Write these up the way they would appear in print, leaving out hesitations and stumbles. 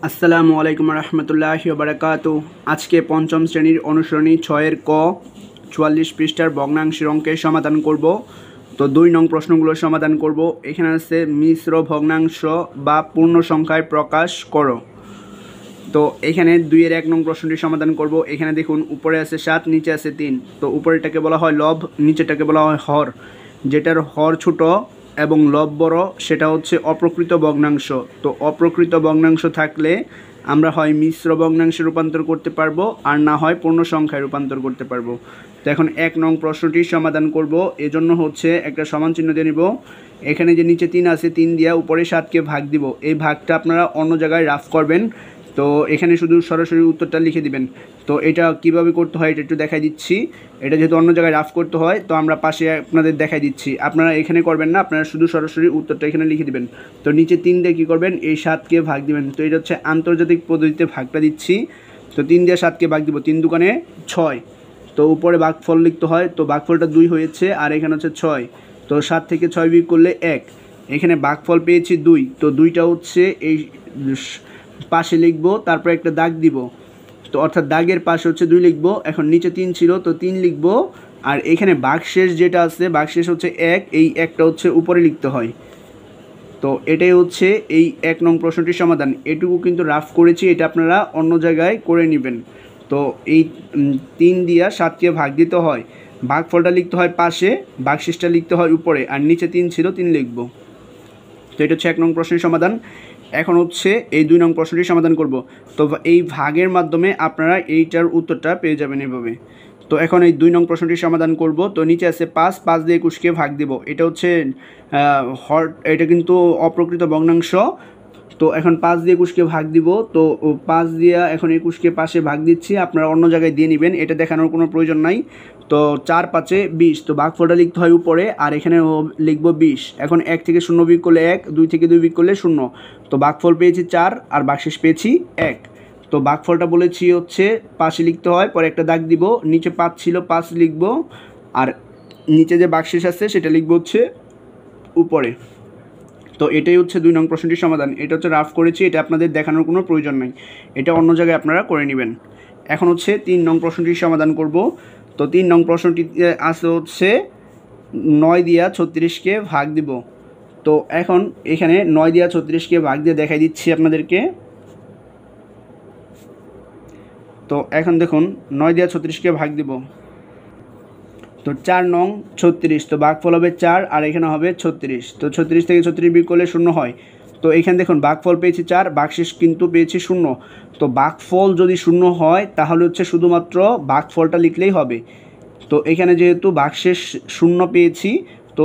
আসসালামু আলাইকুম রহমতুল্লাহি ওয়া বারাকাতুহু। আজকে পঞ্চম শ্রেণীর অনুসরণী 6-এর ক 44 পৃষ্ঠার ভগ্নাংশের অঙ্কের সমাধান করব। তো 2 নং প্রশ্নগুলো সমাধান করব। এখানে আছে মিশ্র ভগ্নাংশ বা পূর্ণ সংখ্যায় প্রকাশ করো। তো এখানে 2-এর 1 নং প্রশ্নটি সমাধান করব। এখানে দেখুন উপরে আছে 7, নিচে আছে 3। তো উপরেটাকে বলা হয় লব, নিচেটাকে বলা হয় হর। যেটার হর ছোট এবং লব বড় সেটা হচ্ছে অপ্রকৃত ভগ্নাংশ। তো অপ্রকৃত ভগ্নাংশ থাকলে আমরা হয় মিশ্র ভগ্নাংশে রূপান্তর করতে পারবো, আর না হয় পূর্ণ সংখ্যায় রূপান্তর করতে পারবো। তো এখন 1 নং প্রশ্নটি সমাধান করব। এজন্য হচ্ছে একটা সমান চিহ্ন দিয়ে নিব। এখানে যে নিচে 3 আছে, 3 দিয়া উপরে 7কে ভাগ দিব। এই ভাগটা আপনারা অন্য জায়গায় রাফ করবেন। তো এখানে শুধু সরাসরি উত্তরটা লিখে দিবেন। তো এটা কিভাবে করতে হয় এটা একটু দেখাই দিচ্ছি। এটা যেহেতু অন্য জায়গায় রাফ করতে হয়, তো আমরা পাশে আপনাদের দেখাই দিচ্ছি। আপনারা এখানে করবেন না, আপনারা শুধু সরাসরি উত্তরটা এখানে লিখে দিবেন। তো নিচে 3 দিয়ে কী করবেন, এই 7কে ভাগ দিবেন। তো এটা হচ্ছে আন্তর্জাতিক পদ্ধতিতে ভাগটা দিচ্ছি। তো 3 দিয়ে 7কে ভাগ দিব, 3 দুগুণে 6। তো উপরে ভাগফল লিখতে হয়, তো ভাগফলটা 2 হয়েছে, আর এখানে হচ্ছে 6। তো 7 থেকে 6 বিয়োগ করলে 1। এখানে ভাগফল পেয়েছি 2। তো 2টা হচ্ছে এই পাশে লিখবো, তারপর একটা দাগ দিব। তো অর্থাৎ দাগের পাশে হচ্ছে 2 লিখবো। এখন নিচে 3 ছিল, তো 3 লিখবো। আর এখানে ভাগশেষ যেটা আছে, ভাগশেষ হচ্ছে 1, এই একটা হচ্ছে উপরে লিখতে হয়। তো এটাই হচ্ছে এই 1 নং প্রশ্নটির সমাধান। এটুকু কিন্তু রাফ করেছি, এটা আপনারা অন্য জায়গায় করে নেবেন। তো এই 3 দিয়া 7কে ভাগ দিতে হয়, ভাগফলটা লিখতে হয় পাশে, ভাগশেষটা লিখতে হয় উপরে, আর নিচে 3 ছিল, 3 লিখবো। তো এটা হচ্ছে 1 নং প্রশ্নের সমাধান। এখন হচ্ছে এই 2 নং প্রশ্নটি সমাধান করব। তো এই ভাগের মাধ্যমে আপনারা এইটার উত্তরটা পেয়ে যাবেন এভাবে। তো এখন এই 2 নং প্রশ্নটি সমাধান করব। তো নিচে আছে 5, 5 দিয়ে 21কে ভাগ দিব। এটা হচ্ছে এটা কিন্তু অপ্রকৃত ভগ্নাংশ। তো এখন 5 দিয়ে 21কে ভাগ দিব। তো 5 দিয়া এখন 21কে পাশে ভাগ দিচ্ছি, আপনারা অন্য জায়গায় দিয়ে নেবেন, এটা দেখানোর কোনো প্রয়োজন নাই। তো 4 5 20। তো ভাগফলটা লিখতে হয় উপরে, আর এখানে লিখবো 20। এখন 1 থেকে 0 বিয়োগ করলে 1, 2 থেকে 2 বিয়োগ করলে 0। তো ভাগফল পেয়েছি 4, আর ভাগশেষ পেয়েছি 1। তো ভাগফলটা বলেছি হচ্ছে পাশে লিখতে হয়, পরে একটা দাগ দিব। নিচে 5 ছিল, 5 লিখবো, আর নিচে যে ভাগশেষ আছে সেটা লিখবো হচ্ছে উপরে। তো এটাই হচ্ছে 2 নং প্রশ্নটির সমাধান। এটা হচ্ছে রাফ করেছি, এটা আপনাদের দেখানোর কোনো প্রয়োজন নাই, এটা অন্য জায়গায় আপনারা করে নেবেন। এখন হচ্ছে 3 নং প্রশ্নটির সমাধান করব। তো 3 নং প্রশ্নটি আছে হচ্ছে 9 দিয়া 36কে ভাগ দিব। তো এখন এখানে 9 দিয়া 36কে ভাগ দিয়ে দেখাই দিচ্ছি আপনাদেরকে। তো এখন দেখুন 9 দিয়া 36কে ভাগ দিব। তো 4 নং 36। তো ভাগফল হবে 4, আর এখানে হবে 36। তো 36 থেকে 36 বিয়োগ করলে 0 হয়। তো এখানে দেখুন ভাগফল পেয়েছি 4, ভাগশেষ কিন্তু পেয়েছি 0। তো ভাগফল যদি 0 হয় তাহলে হচ্ছে শুধুমাত্র ভাগফলটা লিখলেই হবে। তো এখানে যেহেতু ভাগশেষ 0 পেয়েছি, তো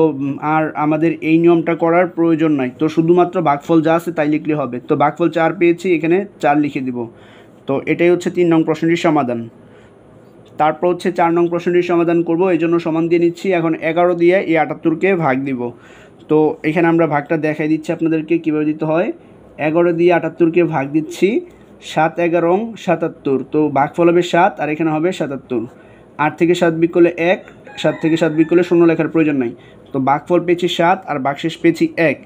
আর আমাদের এই নিয়মটা করার প্রয়োজন নাই। তো শুধুমাত্র ভাগফল যা আছে তাই লিখলে হবে। তো ভাগফল 4 পেয়েছি, এখানে 4 লিখে দিব। তো এটাই হচ্ছে 3 নং প্রশ্নটির সমাধান। তারপর হচ্ছে 4 নং প্রশ্নটির সমাধান করব, এই জন্য সমান দিয়ে নিচ্ছি। এখন 11 দিয়ে এই 78কে ভাগ দিব। তো এখানে আমরা ভাগটা দেখাই দিচ্ছি আপনাদেরকে কীভাবে দিতে হয়। 11 দিয়ে 78কে ভাগ দিচ্ছি। 7 11 77। তো ভাগফল হবে 7, আর এখানে হবে 77। 8 থেকে 7 বিয়োগ করলে 1, 7 থেকে 7 বিয়োগ করলে 0 লেখার প্রয়োজন নাই। তো ভাগফল পেয়েছি 7, আর ভাগশেষ পেয়েছি 1।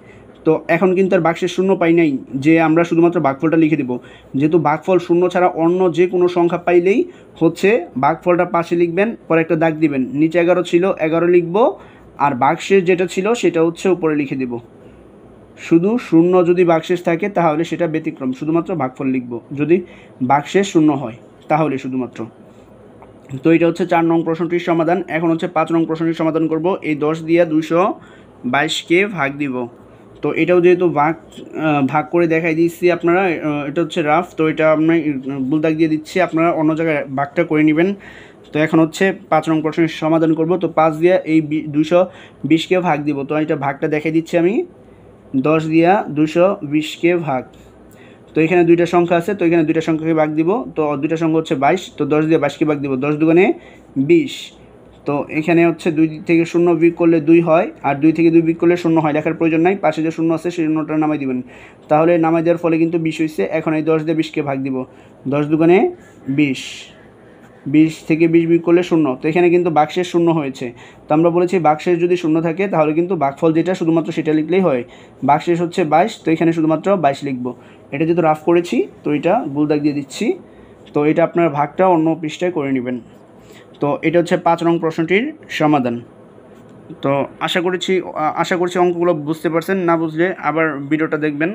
তো এখন কিন্তু আর ভাগশেষ 0 পাই নাই যে আমরা শুধুমাত্র ভাগফলটা লিখে দেব। যেহেতু ভাগফল 0 ছাড়া অন্য যে কোনো সংখ্যা পাইলেই হচ্ছে ভাগফলটা পাশে লিখবেন, পরে একটা দাগ দিবেন। নিচে 11 ছিল, 11 লিখব, আর ভাগশেষ যেটা ছিল সেটা হচ্ছে উপরে লিখে দেব। শুধু 0 যদি ভাগশেষ থাকে তাহলে সেটা ব্যতিক্রম, শুধুমাত্র ভাগফল লিখব যদি ভাগশেষ 0 হয় তাহলে শুধুমাত্র। তো এটা হচ্ছে 4 নং প্রশ্নটির সমাধান। এখন হচ্ছে 5 নং প্রশ্নটির সমাধান করব। এই 10 দিয়ে 222কে ভাগ দিব। তো এটাও যেহেতু ভাগ করে দেখাই দিচ্ছি আপনারা, এটা হচ্ছে রাফ। তো এটা আমি ভুল দাগ দিয়ে দিচ্ছি, আপনারা অন্য জায়গায় ভাগটা করে নেবেন। তো এখন হচ্ছে 5 নং প্রশ্নের সমাধান করব। তো 5 দিয়ে এই 220কে ভাগ দিব। তো এটা ভাগটা দেখাই দিচ্ছি আমি। 10 দিয়া 220কে ভাগ। তো এখানে 2টা সংখ্যা আছে, তো এখানে 2টা সংখ্যাকে ভাগ দিব। তো 2টা সংখ্যা হচ্ছে 22। তো 10 দিয়ে 22কে ভাগ দিব, 10 দুগুণে 20। তো এখানে হচ্ছে 2 থেকে 0 বিয়োগ করলে 2 হয়, আর 2 থেকে 2 বিয়োগ করলে 0 হয়, লেখার প্রয়োজন নাই। পাশে যে 0 আছে সেই 0টা নামাই দিবেন, তাহলে নামাই দেওয়ার ফলে কিন্তু 20 হয়েছে। এখন এই 10 দিয়ে 20কে ভাগ দিব, 10 দুগুণে 20। 20 থেকে 20 বিয়োগ করলে 0, তো এখানে কিন্তু বাক্সের 0 হয়েছে। তো আমরা বলেছি বাক্সের যদি 0 থাকে তাহলে কিন্তু ভাগফল যেটা শুধুমাত্র সেটা লিখলেই হয়। বাক্সের হচ্ছে 22, তো এখানে শুধুমাত্র 22 লিখব। এটা যেহেতু রাফ করেছি তো এটা ভুল দাগ দিয়ে দিচ্ছি। তো এটা আপনার ভাগটা অন্য পৃষ্ঠায় করে নেবেন। তো এটা হচ্ছে 5 নং প্রশ্নটির সমাধান। তো আশা করছি অঙ্কগুলো বুঝতে পারছেন। না বুঝলে আবার ভিডিওটা দেখবেন।